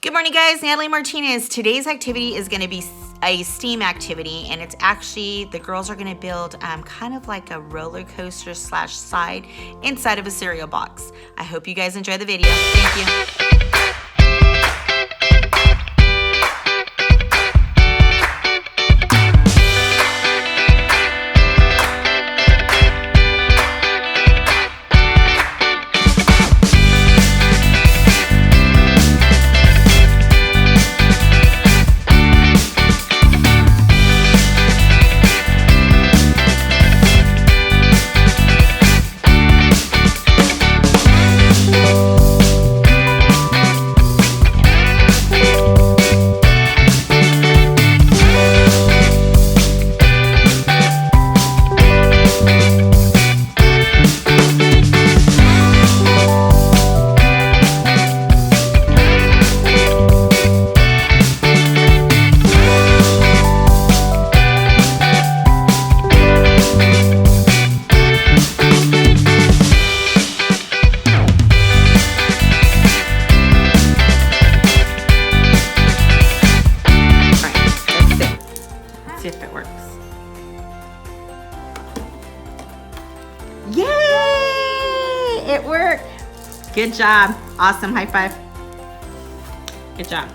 Good morning, guys. Natalie Martinez. Today's activity is going to be a STEAM activity, and it's actually the girls are going to build kind of like a roller coaster / slide inside of a cereal box. I hope you guys enjoy the video. Thank you. See if it works. Yay! It worked. Good job. Awesome. High five. Good job.